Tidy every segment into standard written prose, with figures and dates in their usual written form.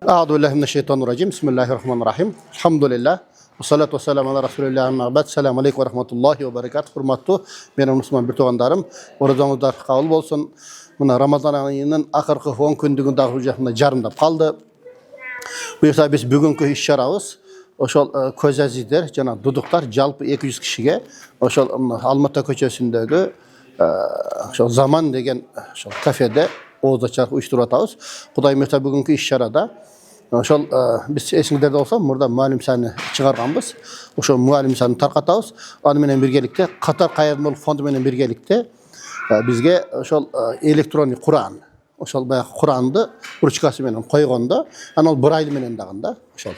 أعوذ بالله من الشيطان الرجيم بسم الله الرحمن الرحيم الحمد لله والصلاة والسلام على رسول الله أما بعد السلام عليكم ورحمة الله وبركاته Hurmatlı benim Müslüman bir tuğandarım orucunuzlar kabul olsun. Mına Ramazan ayının ahırkı 10 gündüğünde ahırcağında jarımdap kaldı. Bu esa biz bugünkü iş şarabız oşol köz azizler jana duduklar jalpı 200 kişiге oşol Almatı köçesindeki oşol zaman degen oşol kafede Oğuzda çarkı uyuşturup atağız. Kudayım mesela bugünkü iş şarada oşol biz esinlerde olsa burada muallim sani çıkarganbız. Oşol muallim sani tarqatağız. Onu menen birgelikte Katar Kayırmoluk Fondu menen birgelikte bizge oşol elektronik Kur'an oşol bayağı Kur'an'dı ruchkası menen koygonda ana ol bir aylı menen dagında oşol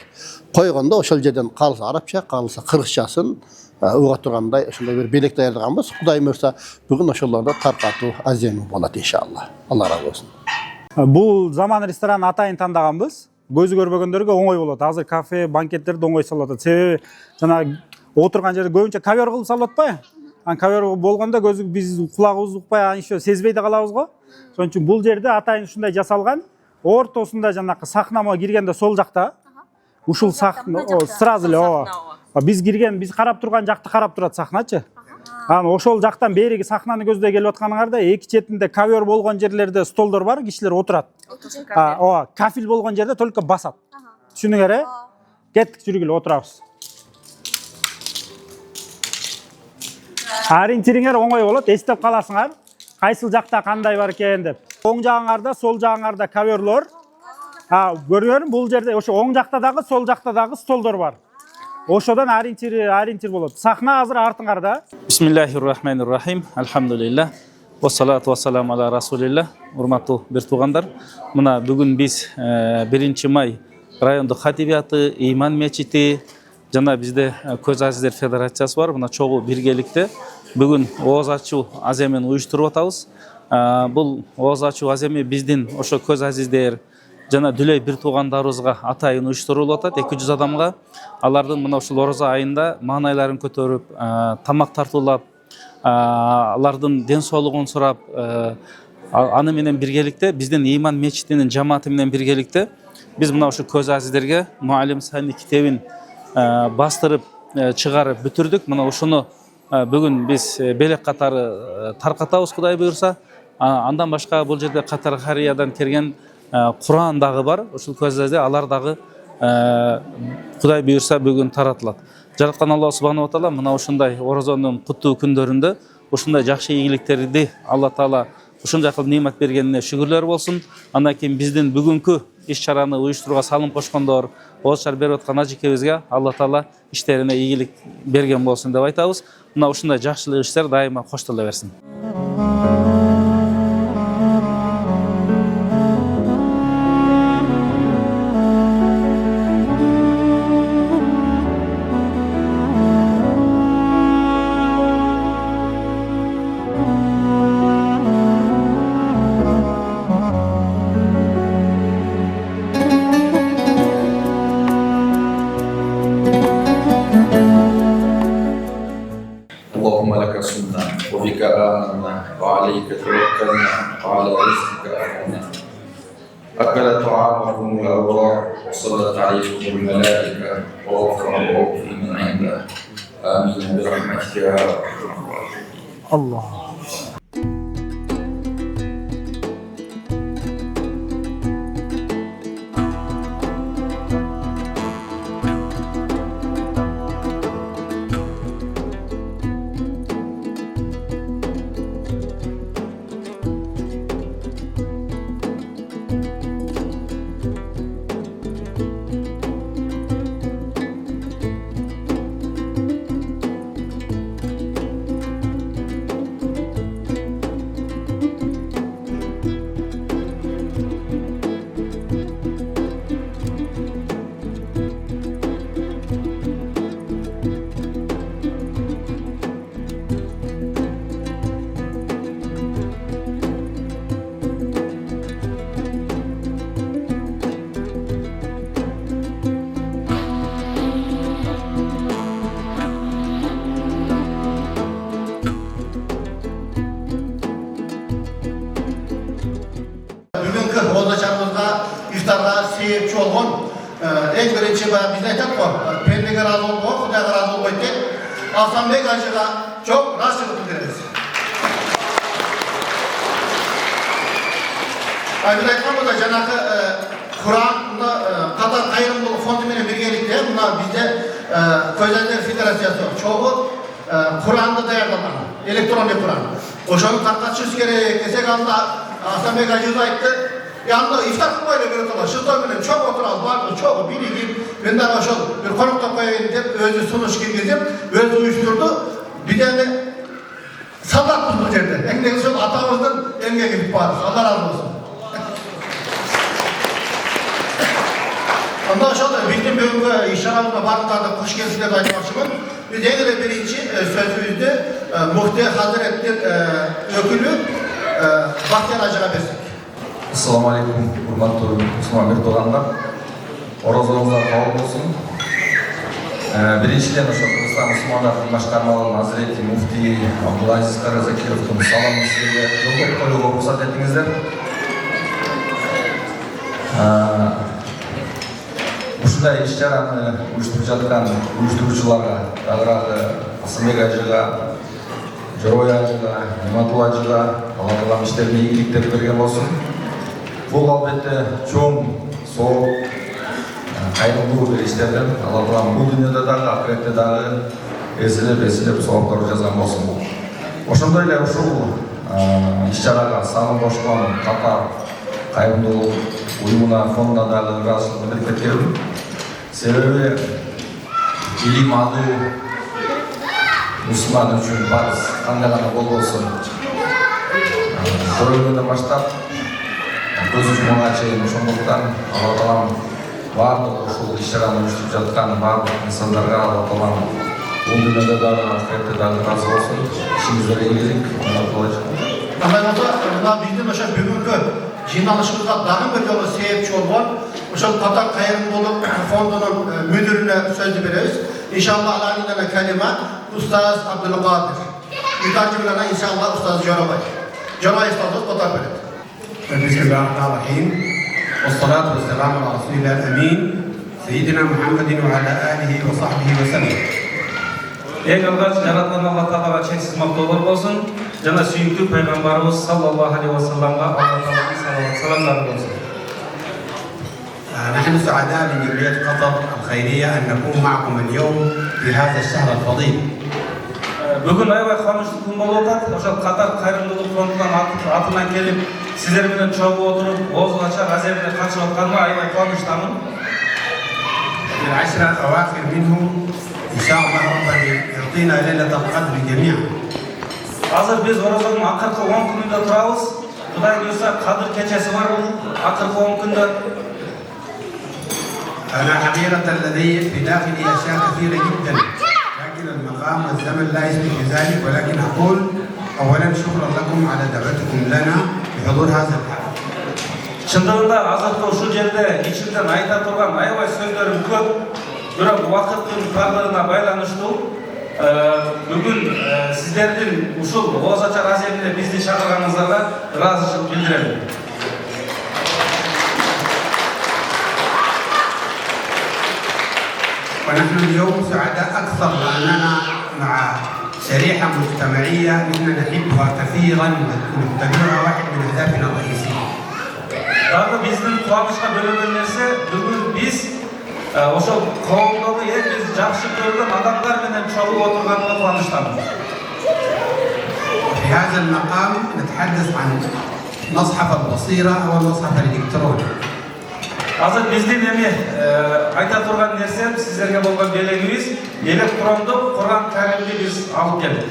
koygonda oşol жерден kalsa Arapça kalsa Kırgızçaсын uğrat turganday ошондой bir белек даярдаганбыз. Кудайым буйрса бүгүн ошолорду таркатуу аземи болот иншалла. Allah разы болсун. Бул заман ресторан атайын тандаганбыз. Көзү көрбөгөндөргө оңой болот. Азыр кафе, банкеттерди оңой салып атат. Себеби жана отурган жерде көбүнчө ковер кылып салып атпайбы? Ковер болгондо көзү биз кулагыбыз укпай анча сезбей да калабыз го. Ошон үчүн бул жерде атайын ушундай жасалган. Ортосунда жанакы сахнама киргенде сол жакта ушул сахна сразу эле Biz girgen, biz карап турган жакты карап турат сахначы. Анан ошол жактан бериги сахнаны көздөй келип атканыңарда эки четинде ковер болгон жерлерде столдор бар, кишилер отурат. Ооба, кафил болгон жерде только басат. Түшүнүңөр э? Кеттик, жүргүлө отурабыз. Ориентириңер оңой болот, эстеп каласыңар. Кайсыл жакта кандай бар экен деп. Оң жагыңарда, сол жагыңарда коверлор. Көрүңөр, бул жерде ошо оң жакта дагы, сол жакта дагы столдор бар. Ошодан ориентир болот. Сахна азыр артыңарда. Бисмиллахир-рахманир-рахим. Алхамдулилlah. Вассалату вассаламу аля расулилlah. Урматтуу бир туугандар. Мына бүгүн биз 1 май райондук хатибияты, Ыйман мечити жана бизде Көз азиздер федерациясы бар. Мына чогуу биргеликте бүгүн ооз ачуу аземин уюштуруп атабыз. Бул ооз ачуу аземи биздин ошо Көз азиздер жана дүлөй бир туугандарыбызга атайын уюштурулуп атат 200 адамга. Алардын мына ушул ороза айында маанайларын көтөрүп, тамак тартуулап, алардын ден соолугун сурап, аны менен биргеликте биздин Ыйман мечитинин жамааты менен биргеликте биз мына ушу Көз азиздерге Муаллим Сани китебин бастырып чыгарып бүтүрдүк. Мына ушуну бүгүн биз белек катары таркатабыз Кудай буйрса. Андан башка бул жерде Катар Хариядан келген Kur'an dağı var. Uşul közlerde alar dağı Kuday buyursa bugün taratılат. Жараткан Алла Субхану ва Таала мына ушундай орозонун куттуу күндөрүндө ушундай жакшы ийгиликтерди Алла Таала ушундай кылып немат бергенине шүгүрлөр болсун. Андан кийин биздин бүгүнкү иш-чараны уюштурууга салым кошкондор, ооз-чар берип аткан ажекебизге Алла Таала иштерине ийгилик берген болсун деп айтабыз. Мына ушундай жакшылык иштер дайыма коштола берсин. اللهم لك صمنا وبك آمنا وعليك توكلنا وعلى رزقك أمنا أكل طعامكم الأبرار وصلت عليكم الملائكة وغفر الله من عنده آمين برحمتك يا أرحم الراحمين. الله. ушуларга себепчи болгон эң биринчи баягы биз айтат го, пендеге ыраазы болбогон Кудайга ыраазы болбойт деп, Асанбек ажыга чоң ыраазычылык билдиребиз. Biz aytkanбыз жанагы Куранды Катар кайрымдуулук фонду менен биргеликте мына бизде Көзөндөр Федерациясы чогуу Куранды даярдаган, электрондук Куран. Ошону таркатышыбыз керек десек анда Асанбек ажыбыз айтты. Анда ифтар кылбай эле берет алар. Шытой менен чоң отурабыз, бардыгы чогуу бийлигип, мен дагы ошол бир коноктоп коеюн деп өзү сунуш киргизип, өзү уюштурду. Биз эми солдатпыз бул жерде. Эңдеги ошол атабыздын эмгеги бүтүп барабыз. Алла ыраазы болсун. Анда ошол биздин бүгүнкү иш-чарабызга баардыктарды куш келипсиз деп айтмакчымын. Biz en ele birinci sözümüzde Muhte Hazretler ökülü Bahtiyar Hacı'na besek. Assalamu alaikum, hurmatlı Müslüman bir doğanlar. Orazağınızda kabul olsun. Birinciden ошо Кыргызстан мусулмандардын башкармалыгынын Hazreti Mufti Абдулазиз Кара Закировдун саламын силерге жолдоп коюуга уруксат этиңиздер. Ушундай иш-чараны уюштуруп жаткан уюштуруучуларга, дагы Асанбек ажыга, Жорой ажыга, Нематул ажыга Алла Таалам иштерине ийгиликтерди берген болсун. Бул албетте чоң соо кайрымдуу бир иштерден Алла Таалам бул дүйнөдө дагы, акыретте дагы эселеп сооптор жазган болсун. Ошондой эле ушул иш-чарага салым кошкон Катар кайрымдуулук уюмуна фондуна дагы ыраазычылык билдирип кеткенмин. Себеби илим алуу мусулман үчүн парыз, кандай гана болбосун. Көргөндөн баштап көз жумганга чейин ошондуктан Алла Таалам баардык ушул иш-чараны уюштуруп жаткан баардык инсандарга Алла Таалам бул дүйнөдө дагы, акыретте дагы ыраазы болсун. Ишиңиздер ийгилик, андай болсун. Андай болсо, мына биздин ошо бүгүнкү жыйналышыбызга дагы бир жолу себепчи болгон ошол Катар кайрымдуулук фондунун мүдүрүнө сөздү беребиз. Иншаллах алардан калима Устаз Абдулкадир. Mütacı bilana inşallah Ustaz Jorobay. Jorobay Ustaz'ı kotar verir. Bismillahirrahmanirrahim. Vessalatu vesselamu ala Resulillah amin. Seyyidina Muhammedin ve ala alihi ve sahbihi ve sellem. Eng algaç Yaratgan Allah Taalaga çeksiz maqtoolor bolsun. Jana sүйүктүү пайгамбарыбыз sallallahu aleyhi ve sellem'ga Allah Taalaның salamdары bolsun. نحن سعداء بجمعية قطر الخيرية أن نكون معكم اليوم في هذا الشهر الفضيل. Bugün aybay qanıçlı kun bolуп атат. Ошол Катар кайрымдуулук фондунун атынан келип, сиздер менен чогуу отуруп, ооз ачак аземине катышып атканыма aybay кубанычтамын. في العشرة الأواخر منه إن شاء الله ربنا يعطينا ليلة القدر جميعا. Азыр биз Оразанын акыркы 10 күнүндө турабыз. Кудай буйрса Кадыр кечеси бар бул акыркы 10 күндө. أنا حقيقة لدي في داخلي أشياء كثيرة جدا، لكن المقام والزمن لا يسمح بذلك، ولكن أقول أولا شكرا لكم على دعوتكم لنا بحضور هذا الحفل. Чындыгында азыркы ушул жерде ичимден айта турган аябай сөздөрүм көп. Бирок убакыттын тагдырына байланыштуу бүгүн сиздердин ушул ооз ачак аземине бизди чакырганыңыздарга ыраазычылык билдирем. ونحن اليوم سعداء أكثر لأننا مع شريحة مجتمعية نحن نحبها كثيرا ونعتبرها واحد من أهدافنا الرئيسية. Дагы биздин кубанычка бөлөнгөн нерсе бүгүн биз ошол коомдогу эң биз жакшы көргөн адамдар менен чогуу отурганына кубанычтамыз. في هذا المقام نتحدث عن مصحف البصيرة أو المصحف الإلكتروني. Азыр биздин эми айта турган нерсем сиздерге болгон белегибиз электрондук Куран Каримди биз алып келдик.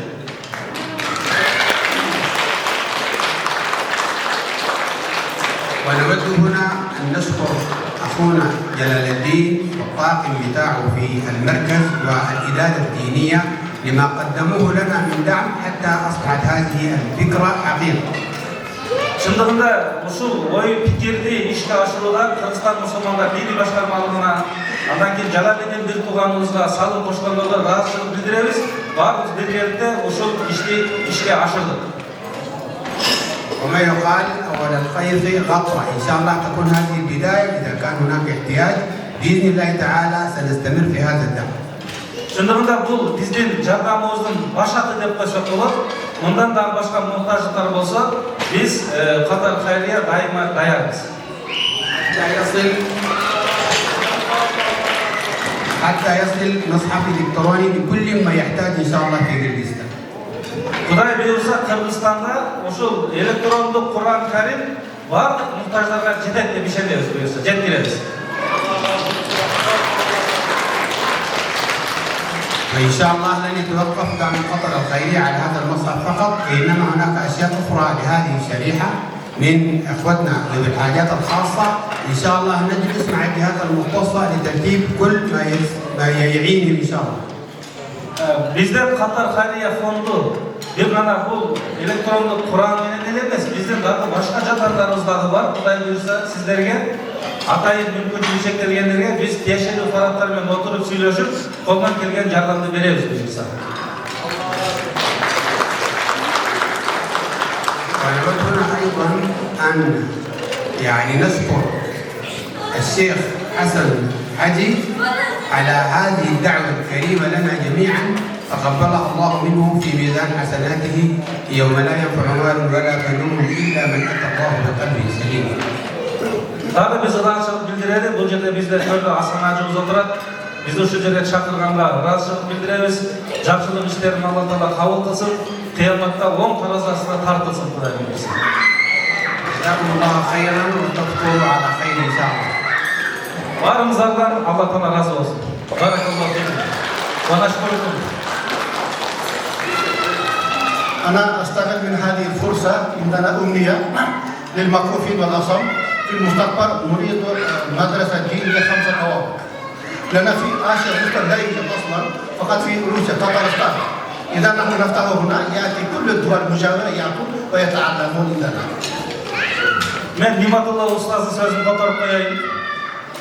ونود هنا أن نشكر أخونا جلال الدين والطاقم بتاعه في المركز والإدارة الدينية لما قدموه لنا من دعم حتى أصبحت هذه الفكرة حقيقة. Чындыгында ушул ой пикирди ишке ашырууда Кыргызстан мусулмандар дини башкармалыгына, андан кийин Жалалидин бир тууганыбызга салым кошкондорго ыраазычылык билдиребиз. Баарыбыз биргеликте ушул ишти ишке ашырдык. وما يقال أول الخيط غطرة. إن شاء الله تكون هذه البداية. إذا كان هناك احتياج بإذن الله تعالى سنستمر في هذا الدعم. Шындығында бұл бізден жардамымыздың башаты деп қойсақ болады. Мұндан да башқа мұқтаждықтар болса, біз Катар Хайрия дайыма даярбыз. حتى يصل مصحف إلكتروني بكل ما يحتاج إن شاء الله في كردستان. Құдай бұйырса, Қырғызстанда ошол электрондық Құран Кәрим барлық мұқтаждарға жетеді деп ишенеміз, бұйырса, жеткіреміз. وإن شاء الله لن يتوقف دعم قطر الخيرية على هذا المصحف فقط، إنما هناك أشياء أخرى لهذه الشريحة من إخوتنا ذوي الحاجات الخاصة. إن شاء الله نجلس مع الجهات المختصة لترتيب كل ما يعينهم إن شاء الله. Бізден Катар Хайрия фонду bir ғана бұл электрондық Құран менен емес, бізден дағы башқа жардамдарымыз дағы бар. Құдай бұйырса, сіздерге атайын мүмкіншілігі шектелгендерге біз тиешелүү тараптармен отырып сүйлөшүп, колдон келген жардамды беребиз бұйырса. ونود هنا أيضا أن نشكر الشيخ حسن حجي على هذه الدعوة الكريمة لنا جميعا، تقبلها الله منه في ميزان حسناته يوم لا ينفع مال ولا بنون إلا من أتى الله بقلب سليم. Дағы біз разышылық білдіреді, бұл жерде біздер көрлі Асан Ажымыз отырады. Біз осы жерге шақырғанға разышылық білдіреміз. Жақсылық іштерін Алла Тағала қабыл қылсын, қияматта оң таразасына тартылсын, Құдай бұйырса. جزاكم الله خيرا وتفطروا على خير إن شاء الله. Барымыздардан Алла Тағала разы болсын. Баракаллаху фикум. Ва нашкурукум. أنا أستغل من هذه الفرصة. عندنا أمنية للمكفوفين والأصم في المستقبل. نريد مدرسة دينية 5 طوابق، لأن في آسيا لا يوجد أصلا، فقط في روسيا تتارستان. إذا نحن نفتح هنا يأتي كل الدول المجاورة يأتون ويتعلمون عندنا. Мен Ниматулла ұстаздың сөзін қотарып қояйын.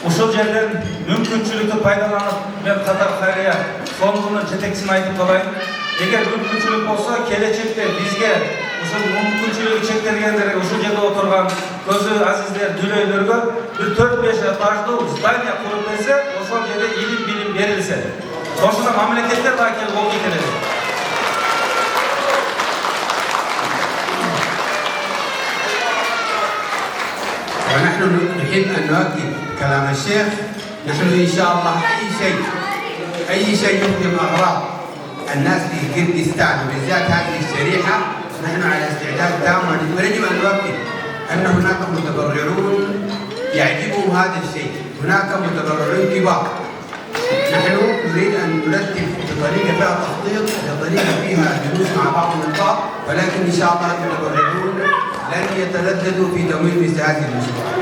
Ошол жерден мүмкіншілікті пайдаланып, мен Катар Хайрия фондунун жетекчисин айтып қалайын. Егер мүмкіншілік болса, келечекте бизге ошол мүмкіншілігі шектелгендерге, ошол жерде отырған көзү азиздер, дүлөйлөргө bir 4-5 этаждуу здание куруп берсе, ошол жерде илим билим берилсе, ошондо мамлекеттер да келип кол кетелет. ونحن نحب أن نؤكد كلام الشيخ. نحن إن شاء الله أي شيء يخدم أغراض الناس في كردستان وبالذات هذه الشريحة نحن على استعداد تام. ونجب أن نؤكد أن هناك متبرعون يعجبهم هذا الشيء، هناك متبرعون كبار. نحن نريد أن نرتب بطريقة فيها تخطيط، بطريقة فيها جلوس مع بعض النقاط، ولكن إن شاء الله المتبرعون لن يترددوا في تمويل مثل هذه المشروعات.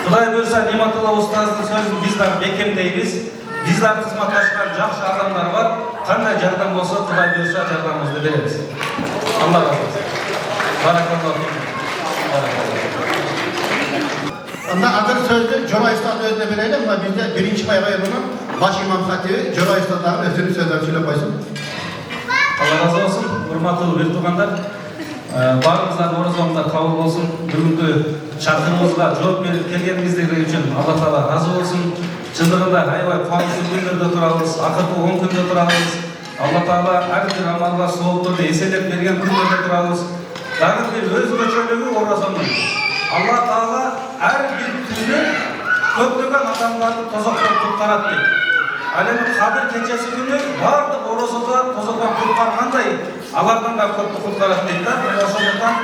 Құдай бұйырса, Ниматулла ұстаздың сөзін біздер бекемдейміз. Біздер қызматташқан жақсы адамдар бар. Қандай жардам болса, Құдай бұйырса жардамымызды береміз. Алла разы болсын. Баракаллаху фикум. Anda adır sözde Joraistan özüne verelim ama bizde 1. pay bayramının baş imam hatibi Joraistan'dan özünü sözler söyle koysun. Allah razı olsun. Hurmatlı bir tuğanlar. Barımızdan oruçlarımızda kabul olsun. Бүгінгі шақырымызға жооп беріп келгеніңіздер үшін Алла Тағала разы болсын. Шындығында аябай қуанышты күндерде тұрабыз, ақырғы 10 күнде тұрабыз. Алла Тағала әрбір амалға сауаптарды еселеп берген күндерде тұрабыз. Дағы бір өзгөчөлүгү оразаның. Алла Тағала әрбір түні көптеген адамдарды тозақтан құтқарады дейді. Әлемі Қадір кечесі күні барлық оразада тозақтан құтқарғандай алардан да көпті құтқарады дейді. Сондықтан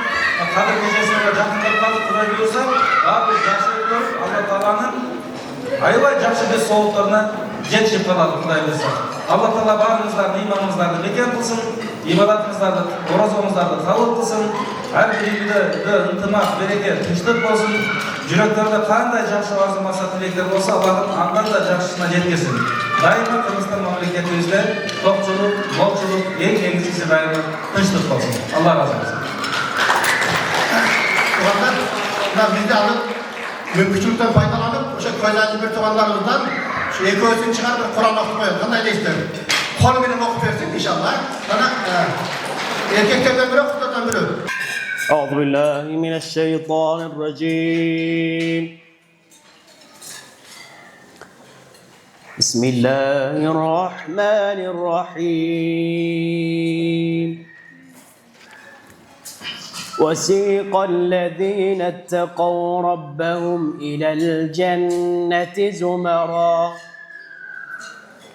Қадір кечесіне жақындап қалып Құдай бұйырса, барлық жақсы көріп Алла Тағаланың аябай жақсы бес сауаптарына жетішіп қалады Құдай бұйырса. Алла Тағала барыңыздарды, иманыңыздарды бекем қылсын, ибадатыңыздарды, оразаңыздарды қабыл қылсын. Әрбір үйде ынтымақ, береке, тыныштық болсын. Жүректерде қандай жақсы арзу мақсат тілектер болса, Аллахым андан да жақсысына жеткізсін. Дайыма Қырғызстан мемлекетімізде тоқшылық, молшылық, ең кеңістікте дайыма тыныштық болсын. Алла разы болсын. Bizde alıp mümkünlükten faydalanıp köylerci bir tuğanlarımızdan şu ekoğuzun çıkar bir Kur'an okutmayalım. Kanday da isterim. Kolu benim okup versin inşallah. Sana erkeklerden biri, kızlardan biri. أعوذ بالله من الشيطان الرجيم. بسم الله الرحمن الرحيم. وسيق الذين اتقوا ربهم إلى الجنة زمرا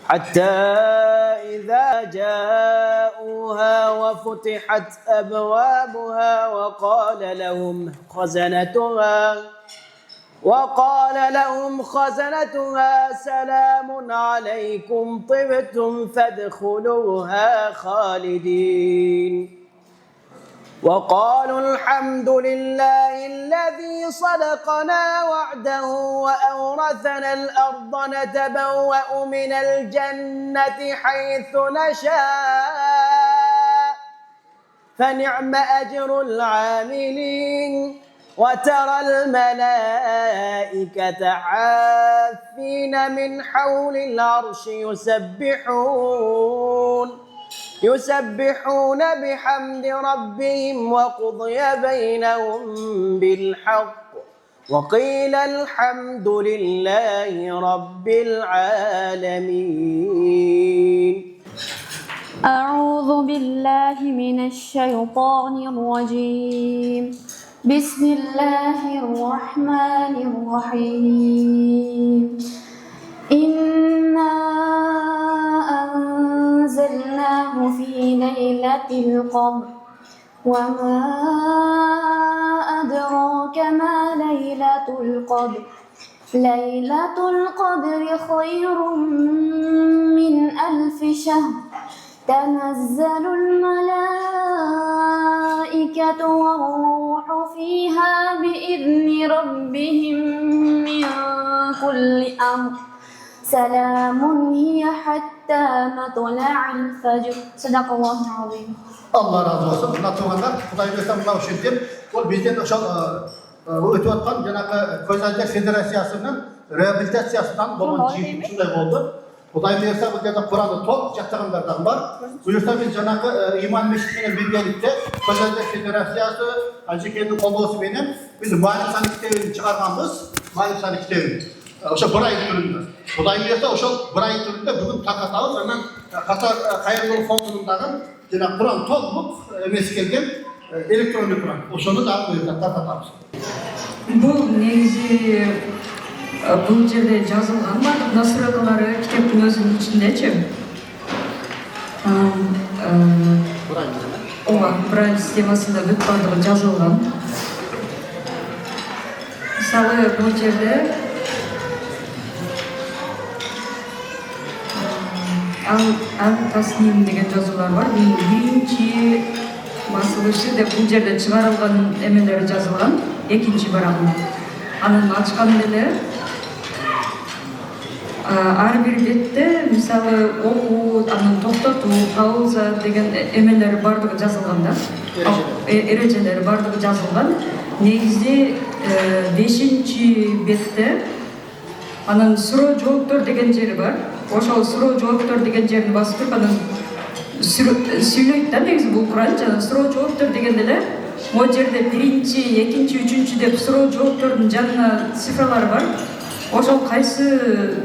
حتى إذا جاءوها وفتحت أبوابها وقال لهم خزنتها سلام عليكم طبتم فادخلوها خالدين وقالوا الحمد لله الذي صدقنا وعده وأورثنا الأرض نتبوأ من الجنة حيث نشاء فنعم أجر العاملين وترى الملائكة حافين من حول العرش يسبحون بحمد ربهم وقضي بينهم بالحق وقيل الحمد لله رب العالمين. أعوذ بالله من الشيطان الرجيم. بسم الله الرحمن الرحيم. إنا أنزلناه في ليلة القدر وما أدراك ما ليلة القدر. ليلة القدر خير من 1000 شهر. تنزل الملائكة والروح فيها بإذن ربهم من كل أمر. سلام هي حتى مطلع الفجر. صدق الله العظيم. Allah razı olsun. Mına tuğanlar, Құдай берсе мынау шектен, ол бізден ошол өтіп жатқан жаңағы көз ажар федерациясының реабилитациясынан болған жиын шындай болды. Құдай берсе бұл жерде Құранды толық жаттағандардан бар. Бұйырса біз жаңағы иман мешітімен біргелікте көз ажар федерациясы Ажекенің қолдаусыменен біз Малик саны кітебін шығарғанбыз. Малик саны кітебін. Ошо бір ай түрінде. Құдай берсе ошол бір ай түрінде бүгін тарқатабыз. Анан Қатар Қайырбол фондындағы жаңағы Құран толық емес келген электронды Құран. Ошоны да тарқатабыз. Бұл негізі бұл жерде жазылған барлық насырақалары кітаптың өзінің ішіндечі. Брайль системасында бүт барлығы жазылған. Мысалы бұл жерде Ал-Тасним деген жазулар бар. Бірінші басылышы деп бұл жерде шығарылған емелері жазылған. Екінші барағында. Анын ачқан деле ар бир бетте мисалы окуу, анын токтотуу, пауза деген эмелери бардыгы жазылган да. Эрежелери бардыгы жазылган. Негизи 5-чи бетте анын суроо жооптор деген жери бар. Ошол суроо жооптор деген жерин басып туруп анын сүйлөйт да негизи бул Куран. Жана суроо жооптор дегенде эле могу жерде 1-чи, 2-чи, 3-чү деп суроо жооптордун жанына цифралары бар. Ошол кайсы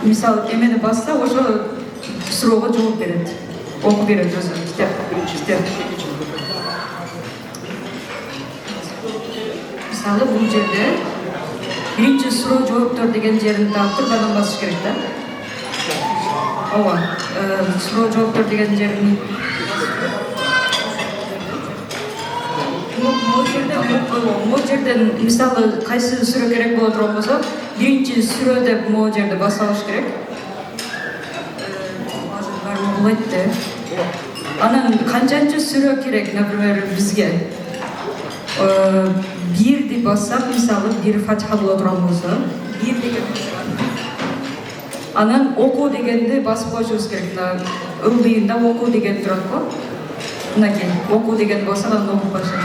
мисалы эмени басса ошо суроого жооп берет. Окуп берет өзү китеп. Мисалы бул жерде 1-чи суроо жооптор деген жерин таап туруп анан басыш керек да. Ооба, суроо жооптор деген жерин могу жерден мисалы кайсы сүрө керек боло турган болсо 1-чи сүрө деп могу жерде басып алыш керек. Азыр баары болот да. Анан канчанчы сүрө керек, например, бизге? 1 бассак, мисалы 1 Фатиха боло турган болсо, 1 деген анан окуу дегенди басып коюшубуз керек. Ылдыйында окуу деген турат го. Мынакей, окуу деген басса анан окуп коюш керек.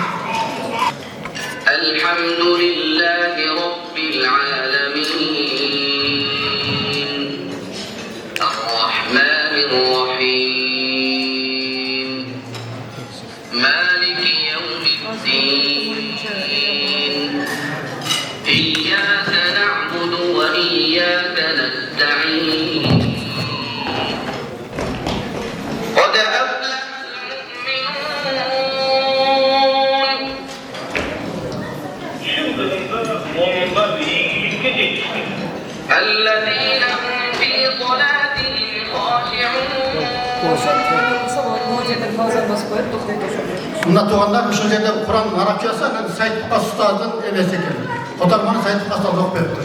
الحمد لله رب العالمين الرحمن الرحيم مالك يوم الدين الذين هم في صلاتهم خاشعون Bunda tuğanlar şu yerde Kur'an Arapçası, Said Kukas Ustaz'ın emesi ekan. Kotarmanı Said Kukas Ustaz okup beriptir.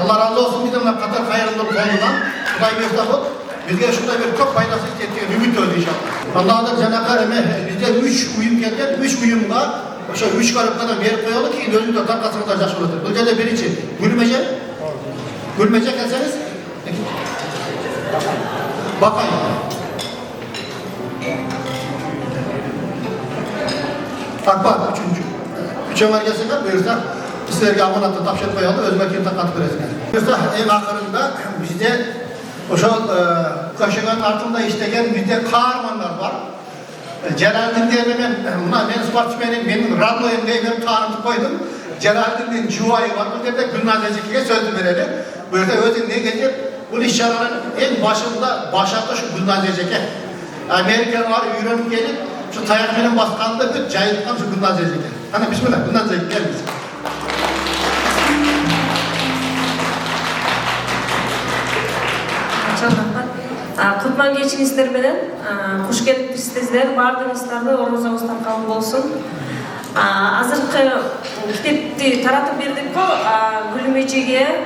Allah razı olsun bizden Katar hayırlı fonundan. Xudoy bersa bu bizga shunday bir ko'p foydasi yetgan umid o'zi inshaalloh. Allohning janobi bizga 3 uyum kelgan, 3 uyumga o'sha 3 qarabdan berib qo'yaylik, keyin o'zimiz tarqatsangiz yaxshi bo'ladi. Bu yerda birinchi Gulmeje kelsangiz Bakay. Akbar üçüncü. Üçüncü gelsinler buyursa sizlerge amanatı tapşırıp koyalım, özüme kim takatı veresinler. Buyursa en akırında bizde o şu kaşıgan altında işlegen bizde kahramanlar var. Celaldin diye ben sportsmenim, benim radyoyum diye ben tanıtıp koydum. Celaldin'in Cuvayı var, bu da Gülnazecik'e sözü verelim. Buyursa özün ne gelir? Bu işçilerin en başında şu Gülnazecik'e. Amerikalılar yürüyüp gelip şu tayakların baskanda bir cahillikten şu Gülnazecik'e. Hani bismillah Gülnazecik gel biz. Kutman geçinizler menen, kuş kelipsizler, bardığınızlarda oruzağızdan kabul olsun. Azırkı kitapti taratıp berdik ko, Gülmece'ye,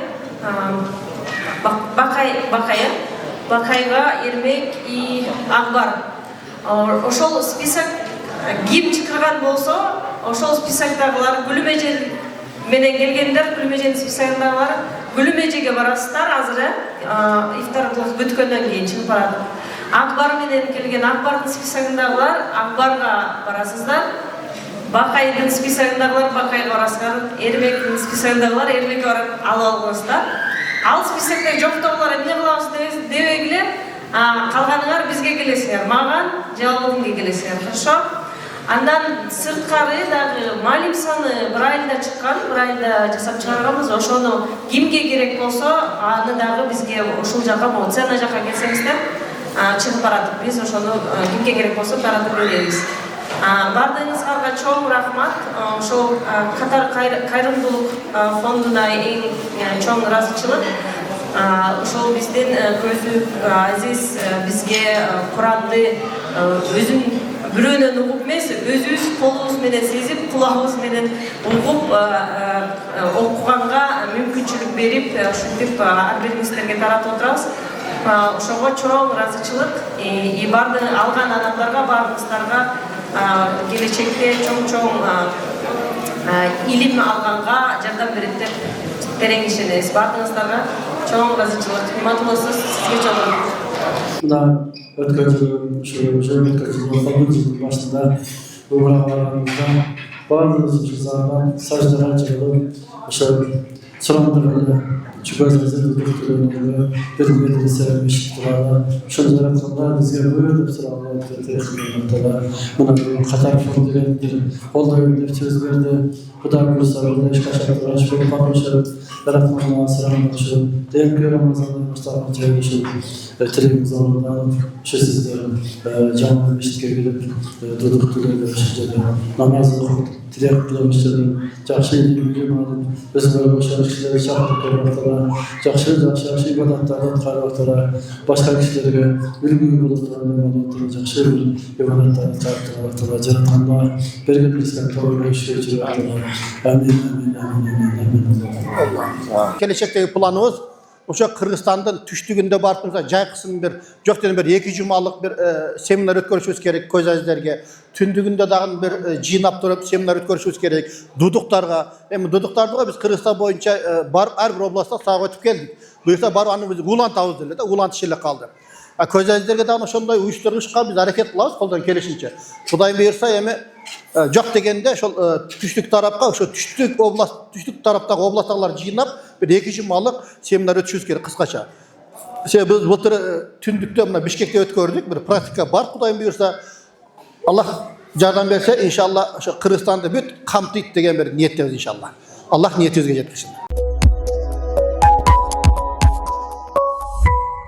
Bakayga, Ermek, Akbar. Oşol spisak kim çıkargan bolsa, oşol spisaktagılar Gülmece menen gelgenler, Gülmece'nin spisagındagilar Gülmece'ge barasızlar azırı iftarlık bütkönden keyin çıkıp barады. Akbar menen kelgen Akbar'ın spisagındagilar Akbar'ga barasızlar. Bakay'ın spisagındagilar Bakay'ga barasızlar. Ermek'in spisagındagilar Ermek'e barıp alısızlar. Al spisakta жоқтағылар эмне кылабыз дебегиле, калганыңар бизге келесиңер, маған жабылыңга келесиңер, хорошо? Андан сырткары дагы малим саны bir айда чыккан, bir айда жасап чыгарганбыз. Ошону кимге керек болсо, аны дагы бизге ушул жака, цена жака келсеңиздер, чыгып барат. Биз ошону кимге керек болсо таратып беребиз. Бардыгыңызга чоң рахмат. Ошол Катар кайрымдуулук фондуна эң чоң ыраазычылык. Ошол биздин көзү азиз бизге Куранды өзүн бирөөнөн угуп эмес, өзүбүз колубуз менен сезип, кулагыбыз менен угуп окуганга мүмкүнчүлүк берип, ушинтип ар бириңиздерге таратып отурабыз. Ошого чоң ыраазычылык. Барды алган адамдарга, баарыңыздарга келечекте чоң илим алганга жардам берет деп терең ишенебиз. Бардыгыңыздарга чоң ыраазычылык. Урматтууларыңыз, сизге чоң рахмат. Мына өткөн жылдын башында умраlarımızda баардыгыбыз жасаган саждага чыгып, ошо сурандырганда чүгөзөзү дүктөрүндө бир-бирине серемешип турган, ошол жаратканда бизге бөлүп сураган техникалар, мына Катар фондулары колдойм деп сөз берди. Кудай буйрса ешкачан болуп калышып, жаратканга сураган демки Рамазандан баштап жайгашып, тилегибиз орунданып, ошо сиздердин жаңы мешитке келип, дудуктууларды ошо намаз окуп, тилек кылып, жакшы илим алып, өзүңөр ошо кишилерди чакырып коюптур, жакшы ибадаттарды аткарыптур, башка кишилерге үлгү болуп турган жакшы ибадаттарды чакырыптур, жаратканда бергенибизге туура ишке Gelecekteki planımız Oşa Kırgızistan'dan tüştüğünde barpınsa Jaykısın bir Jokten bir 2 jumalık bir seminer ötkөрüşübüz gerek köz azizlerge. Tündügünde dağın bir jinap durup seminer ötkörüşübüz gerek. Duduktarga. Hem duduktarga biz Kırgızistan boyunca her bir oblastda sağa ötüp geldik. Buyursa bar anı biz Ulan tavız derler de Ulan tişirle kaldı. Köz azizlerge dağın şonday uyuşturguşka biz hareket kılabız koldan kelişince. Kudayım buyursa hem Jok degende şol tüştük tarapka, şu tüştük oblast, tüştük taraptaki oblastagılar jinap bir 2 jumalık seminer ötüşübüz gerek kıskaça. Biz былтыр түндүктө мына Бишкекте өткөрдүк, bir практика бар, Кудайым буйрса. Allah жардам берсе, иншалла ошо Кыргызстанды бүт камтыйт деген bir ниеттебиз иншалла. Allah niyetibizге жеткирсин.